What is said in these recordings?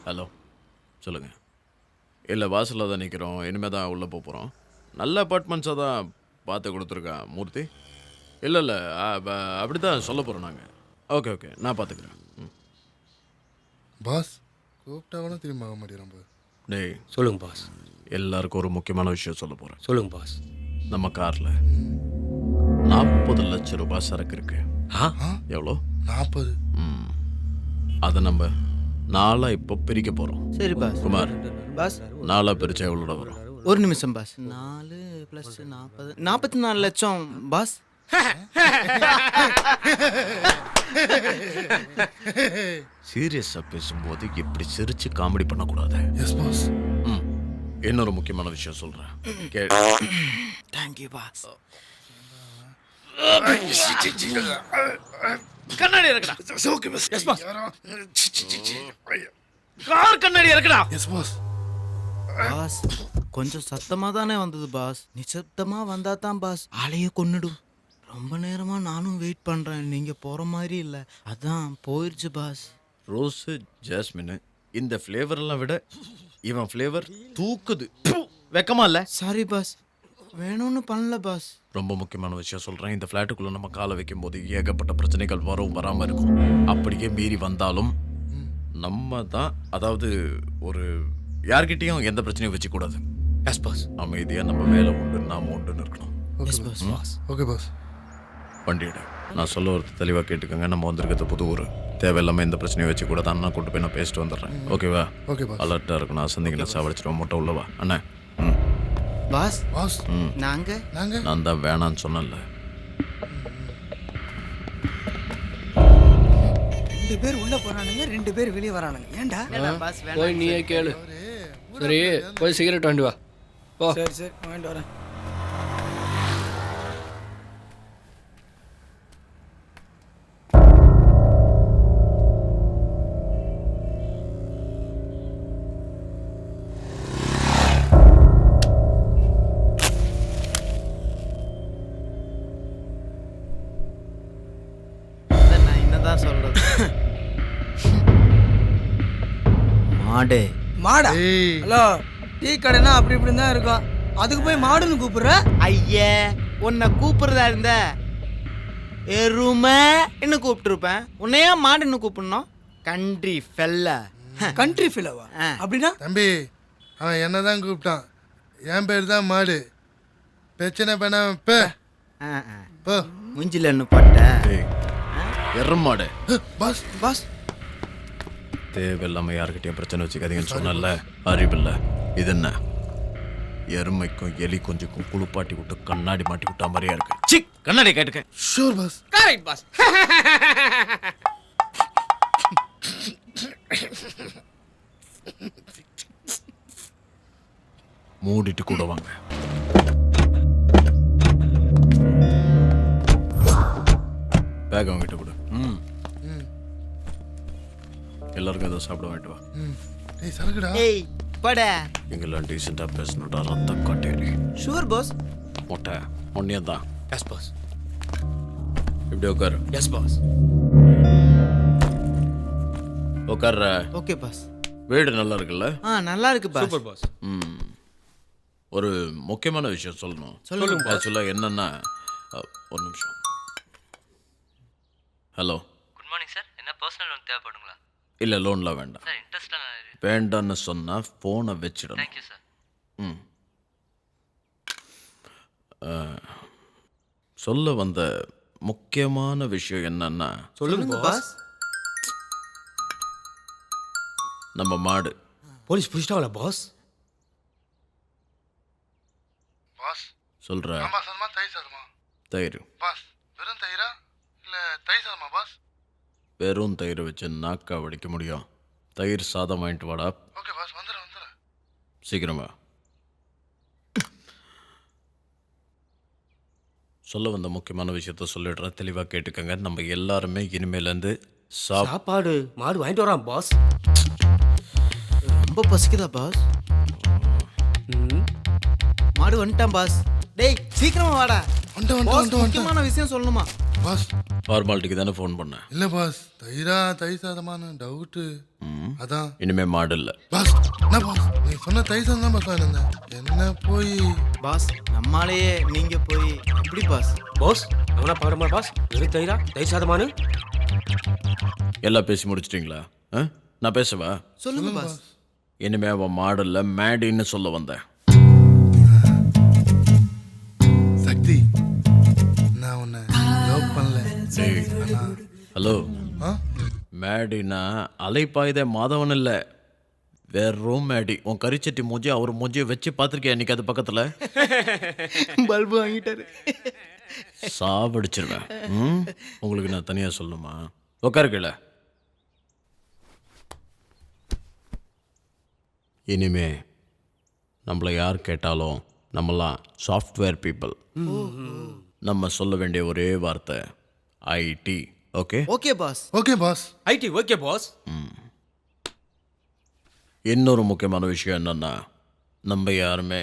Hello சொல்லுங்கள். இல்லை வாசலில் தான் நிற்கிறோம். இனிமேல் தான் உள்ளே போகிறோம். நல்ல அப்பார்ட்மெண்ட்ஸாக தான் பார்த்து கொடுத்துருக்கேன் மூர்த்தி. இல்லை அப்படி தான் சொல்ல போகிறோம் நாங்கள். ஓகே நான் பார்த்துக்கிறேன். பாஸ் கூப்பிட்டாவனா திரும்ப ஆக மாட்டேங்கிறான். டேய் சொல்லுங்க பாஸ். எல்லாருக்கும் ஒரு முக்கியமான விஷயம் சொல்ல போகிறேன். சொல்லுங்க பாஸ். நம்ம காரில் 40 லட்சம் ரூபாய் சரக்கு இருக்கு. எவ்வளோ? 40. அதை நம்ம நாளாக இப்போ பிரிக்க போகிறோம். சரி பாஸ். குமார் பாஸ் நாளாக பிரிச்சா எவ்வளோட வரும்? ஒரு நிமிஷம் பாஸ். 4 + 40 44 லட்சம் பாஸ். சீரியஸாக பேசும்போது இப்படி சிரிச்சு காமெடி பண்ணக்கூடாது. Yes boss. இன்னொரு முக்கியமான விஷயம் சொல்கிறேன். Thank you boss. கண்ணாடி இருக்குடா. S pass. கார் கண்ணாடி இருக்குடா. S boss. பாஸ் கொஞ்சம் சத்தமா தானே வந்தது பாஸ். நிசப்தமா வந்தா தான் பாஸ் ஆளையே கொன்னுடும். ரொம்ப நேரமா நானும் வெயிட் பண்றேன். நீங்க போற மாதிரி இல்ல, அதான் போயிருச்சு பாஸ். ரோஸு ஜாஸ்மின் இந்த ஃப்ளேவரெல்லாம் விட இவன் ஃப்ளேவர் தூக்குது. வெக்கமா இல்லை? சாரி பாஸ், வேணும்னு பண்ணல பாஸ். ரொம்ப முக்கியமான விஷயம் சொல்கிறேன். இந்த ஃப்ளாட்டுக்குள்ளே நம்ம காலை வைக்கும் போது ஏகப்பட்ட பிரச்சனைகள் வராமல் இருக்கும். அப்படியே மீறி வந்தாலும் நம்ம தான், அதாவது ஒரு யார்கிட்டையும் எந்த பிரச்சனையும் வச்சுக்கூடாது. S pass. அமைதியாக நம்ம வேலை உண்டு நாம உண்டுன்னு இருக்கணும். Yes boss. Boss. Okay boss. வண்டியிட நான் சொல்ல ஒரு தெளிவாக கேட்டுக்கோங்க. நம்ம வந்திருக்கிறது புது ஊர். தேவையில்லாமல் எந்த பிரச்சனையும் வச்சுக்கூடாது. அண்ணா கூட்டு போய் நான் பேசிட்டு வந்துடுறேன். ஓகேவா? Okay boss. அலர்ட்டாக இருக்கணும். அசந்திங்கன்னா சாவடிச்சிடுவோம். மொட்டை உள்ளவா அண்ணா? பாஸ் பாஸ் நாங்க நான் தான் வேணான்னு சொன்னேன்ல. 2 பேர் உள்ள போறானுங்க, 2 பேர் வெளியே வரானுங்க. ஏன்டா? பாஸ் போய் நீயே கேளு. சரி போய் சிகரெட் வாண்டி வா. போ. சரி சரி வாங்கிட்டு வரேன். நான் என்னதான் சொல்றது. மாடே மாடா? ஏய். ஹலோ, டீ கடைனா அப்படி இப்படி தான் இருக்கும். அதுக்கு போய் மாடுன்னு கூப்பிடுற? ஐயே, உன்னை கூப்பிடுறதா இருந்த எருமை என்ன கூப்பிட்டுருப்பேன். உன்னையா மாடுன்னு கூப்பிடணும்? கண்ட்ரி ஃபெல்ல. கண்ட்ரி ஃபிலவா? அப்படின்னா தம்பி அவன் என்ன தான் கூப்பிட்டான். என் பேர் தான் மாடு. பிரச்சனை பண்ண போ. முஞ்சில என்ன பட்ட ஏய் எருமாடு. Pass pass. தேவையில்லாமல் யாருக்கிட்டையும் பிரச்சனை வச்சுக்காதீங்கன்னு சொன்னல. அறிவில்லை. இது என்ன? எருமைக்கும் எலி கொஞ்சம் குளிப்பாட்டி விட்டு கண்ணாடி மாட்டி விட்டா மாதிரியா இருக்கு. சி கண்ணாடி கேட்டுக்க. Sure boss. Correct boss. மூடிட்டு கூட வாங்க. பேக் அவங்ககிட்ட கொடு. எல்லாருக்கும் ஏதோ சாப்பிட வாங்கிட்டு வா. ஏய் சரக்குடா. ஏய் பட. எங்கெல்லாம் டீசெண்டாக பேசணுடா. ரத்த காட்டேரி ஷூர் பாஸ். மொட்டை ஒன்னே தான். Yes boss. இப்படி உட்காரு. Yes boss. உட்கார்ற. Okay boss. வீடு நல்லா இருக்குல்ல? நல்லா இருக்கு பாஸ். Super pass. ஒரு முக்கியமான விஷயம் சொல்லணும். சொல்லுங்க. ஆக்சுவலாக என்னன்னா, ஒரு நிமிஷம். ஹலோ. Good morning sir. என்ன பர்சனல் லோன் தேவைப்படுங்களா? இல்லை லோன்லாம் வேண்டாம். சார் இன்ட்ரெஸ்ட்லாம் வேண்டான்னு சொன்னால் ஃபோனை வச்சிடணும். Thank you sir. சொல்ல வந்த முக்கியமான விஷயம் என்னன்னா, சொல்லுங்க பாஸ். நம்ம மாடு. Police பிடிச்சிட்டாங்களா pass? பாஸ் சொல்கிற ஆமா சாதமா தயிர் சாதமா? தயிர். பாஸ் வெறும் தயிரா இல்ல தயிர் சாதமா பாஸ்? வெறும் தயிர் வச்சு நாக்கா வடிக்க முடியும். தயிர் சாதம் வாங்கிட்டு வாடா. ஓகே பாஸ் வந்துடுறேன். சீக்கிரமா. சொல்ல வந்த முக்கியமான விஷயத்த சொல்லிடுறேன். தெளிவாக கேட்டுக்கங்க. நம்ம எல்லாருமே இனிமேலேருந்து சாப்பாடு மாடு வாங்கிட்டு வரான் பாஸ். ரொம்ப பசிக்குதா பாஸ்? மாடு வந்துட்டான் பாஸ். டேய் சீக்கிரமா வாடா. வந்துட்டேன் பாஸ், முக்கியமான விஷயம் சொல்லணுமா? பாஸ் ஃபார்மாலிட்டிக்கு தானே ஃபோன் பண்ணேன். இல்லை பாஸ், தயிர் சாதமான டவுட்டு. அதான். இனிமே மாடு இல்லை. பாஸ் என்ன பாஸ், நீ சொன்ன தயிர் சாதம் தான் பாஸ் வாங்கினேன். என்ன போய் பாஸ் நம்மாலேயே நீங்க போய் எப்படி பாஸ்? பாஸ் அவனா பாருமா பாஸ், வெறும் தயிரா தயிர் சாதமானு? எல்லாம் பேசி முடிச்சிட்டிங்களா? நான் பேசவா? சொல்லுங்க பாஸ். இனிமே அவன் மாடு இல்லை, மேடின்னு சொல்ல வந்தேன். சக்தி, நான் உன்னை லவ் பண்ணல. டேய், ஹலோ, ஆ? மேடினா அலைப்பாயுதே மாதவன் இல்லை, வெறும் மேடி. உன் கரிச்சட்டி மூஞ்சி அவர் மூஞ்சியை வச்சு பார்த்துருக்கியா இன்னைக்கு அது பக்கத்தில்? பல்பு வாங்கிட்டாரு. சாவடிச்சிருவேன். உங்களுக்கு நான் தனியாக சொல்லணுமா? உட்காருக்கல. இனிமே நம்மளை யார் கேட்டாலும் நம்மலாம் சாஃப்ட்வேர் பீப்புள். நம்ம சொல்ல வேண்டிய ஒரே வார்த்தை ID. Okay? Okay boss. Okay boss. ID okay boss. இன்னொரு முக்கியமான விஷயம் என்னன்னா, நம்ம யாருமே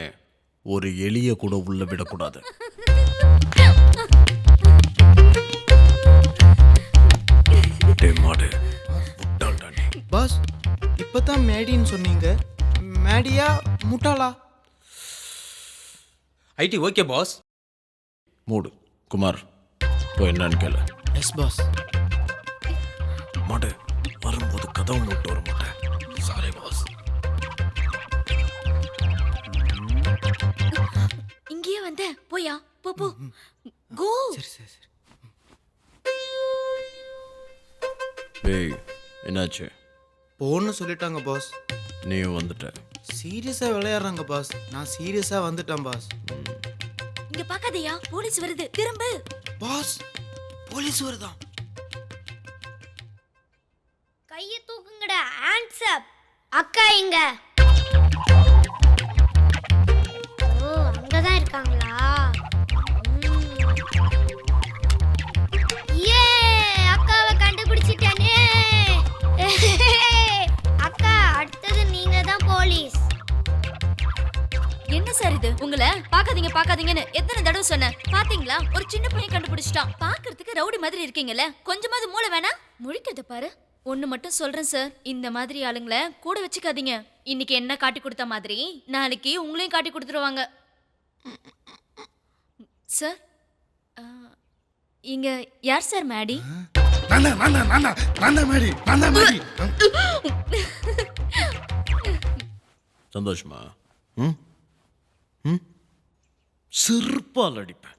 ஒரு எலிய கூட உள்ள விடக்கூடாது. டேய் மாடு, முட்டாள்டா நீ. பாஸ் இப்பதான் மேடின்னு சொன்னீங்க, மேடியா முட்டாளா? ID okay boss. மூடு. குமார் போய் என்னன்னு கேளு. Yes boss. மாடு வரும்போது கதவு மூட்டு வர மாட்டேன். Sorry boss. இங்கேயே வந்த போயா, போ போ, கோ. சரி சரி சரி. ஏய், என்னாச்சு? போன்னு சொல்லிட்டாங்க பாஸ். நீயும் வந்துட்ட. சீரியஸா விளையாடுறாங்க பாஸ். நான் சீரியஸா வந்துட்டேன் பாஸ். இங்க பாக்காதயா, போலீஸ் வருது, திரும்பு. பாஸ் போலீஸ் வருதா? கையை தூக்குங்கடா, ஹேண்ட்ஸ் அப். அக்கா எங்க? ஓ, அங்கதான் இருக்காங்களா? ஏ, அக்காவை கண்டுபிடிச்சிட்டானே. அக்கா, அடுத்தது நீங்க தான் போலீஸ். என்ன சார் இது? உங்களை பாக்காதீங்கன்னு எத்தனை தடவை சொன்னேன், பாத்தீங்களா? ஒரு சின்ன பையன் கண்டுபிடிச்சிட்டான். பாக்குறதுக்கு ரவுடி மாதிரி இருக்கீங்கல்ல, கொஞ்சமாவது மூளை வேணா? முழிக்கிறத பாரு. ஒண்ணு மட்டும் சொல்றேன் சார், இந்த மாதிரி ஆளுங்களை கூட வச்சுக்காதீங்க. இன்னைக்கு என்ன காட்டி கொடுத்த மாதிரி நாளைக்கு உங்களையும் காட்டி கொடுத்துருவாங்க சார். இங்க யார் சார் மேடி? சந்தோஷமா? சிறுப்பால் அடிப்பேன்.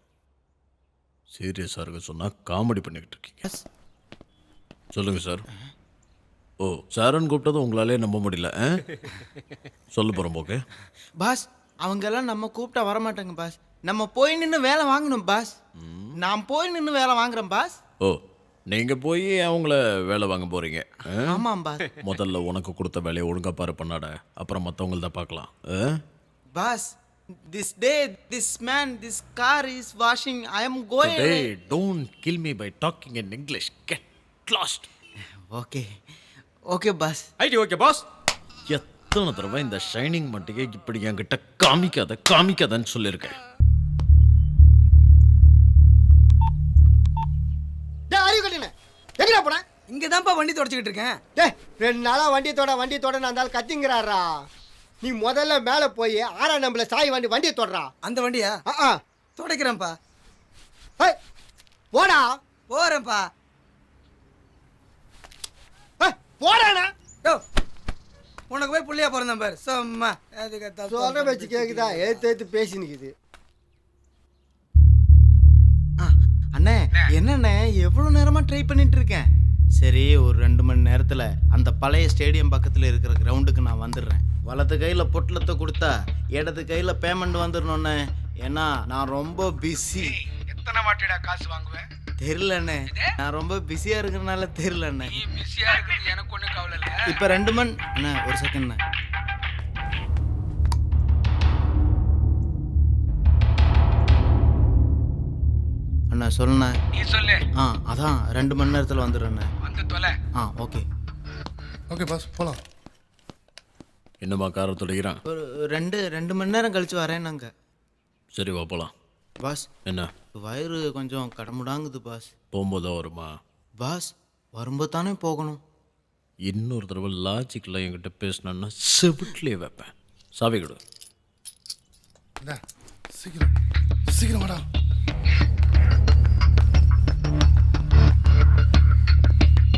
சீரியஸாக இருக்க சொன்னா காமெடி பண்ணிக்கிட்டு இருக்கீங்க. சொல்லுங்க சார். ஓ, சாரன் கூப்பிட்டதும் உங்களாலே நம்ப முடியல. சொல்ல போகிறோம் ஓகே பாஸ். அவங்கெல்லாம் நம்ம கூப்பிட்டா வரமாட்டாங்க பாஸ். நம்ம போய் நின்று வேலை வாங்கணும் பாஸ். நான் போய் நின்று வேலை வாங்குறேன் பாஸ். ஓ, நீங்க போய் அவங்கள வேலை வாங்க போறீங்க. ஆமாம் பாஸ். முதல்ல உனக்கு கொடுத்த வேலையை ஒழுங்கா பாரு பண்ணாட, அப்புறம் மற்றவங்கள பார்க்கலாம். Boss, this day, this man, this car is washing. I am going. Hey, don't kill me by talking in English. Get lost. Okay. Okay boss. ID okay boss. எத்தனை தடவை இந்த ஷைனிங் மட்டுக்கே இப்படி என்கிட்ட காமிக்காதன்னு சொல்லியிருக்கேன். எங்கடா போன? இங்கதான்ப்பா வண்டி தொடச்சிக்கிட்டு இருக்கேன். டேய், 2 நாளா வண்டி தொட நான் கத்திங்கிறாரா. நீ முதல்ல மேலே போய் 6ஆம் நம்பர்ல சாய் வண்டியை தொடரா. அந்த வண்டியா? துடைக்கிறேன்ப்பா. போடா. போறேன்ப்பா. போடாண்ணா. உனக்கு போய் புள்ளையா பிறந்தேன் பாரு. சும்மா சொல்ற வச்சு கேக்குதா? ஏத்து பேசி நிக்குது. அண்ணே, என்னண்ணே எவ்வளவு நேரமா ட்ரை பண்ணிட்டு இருக்கேன். சரி, ஒரு 2 மணி நேரத்துல அந்த பழைய ஸ்டேடியம் பக்கத்துல இருக்கிற கிரவுண்டுக்கு நான் வந்துடுறேன். வலது கையில பொட்டலத்தை கொடுத்தா இடது கையில பேமெண்ட் வந்துடணும்ண்ணே. ஏன்னா நான் ரொம்ப பிஸி. எத்தனை வாட்டிடா காசு வாங்குவேன்? தெரியலண்ணே, நான் ரொம்ப பிஸியா இருக்கிறனால தெரியலண்ணே. நீ பிஸியா இருக்கிறது எனக்கு ஒன்றும் கவலை இல்லை. இப்ப 2 மணி. அண்ணா ஒரு செகண்ட்ண்ணே. அண்ணா சொல்லுண்ணே. நீ சொல்லு. அதான் 2 மணி நேரத்தில் வந்துடுறேண்ணே. வந்து தொலை. ஓகே. ஓகே பாஸ், போலாம். என்னம்மா காரை துடைக்கிறான்? ஒரு 2 மணி நேரம் கழிச்சு வரேன் நாங்க. சரி வா போலாம். பாஸ், என்ன வயிறு கொஞ்சம் கடமுடாங்குது பாஸ். போகும்போது தான் வருமா? பாஸ் வரும்போது தானே போகணும். இன்னொரு தடவை லாஜிக்கில் என்கிட்ட பேசினேன்னா செவிட்லேயே வைப்பேன். சாவி கொடு. இந்தா, சீக்கிரம் சீக்கிரம் வாடா.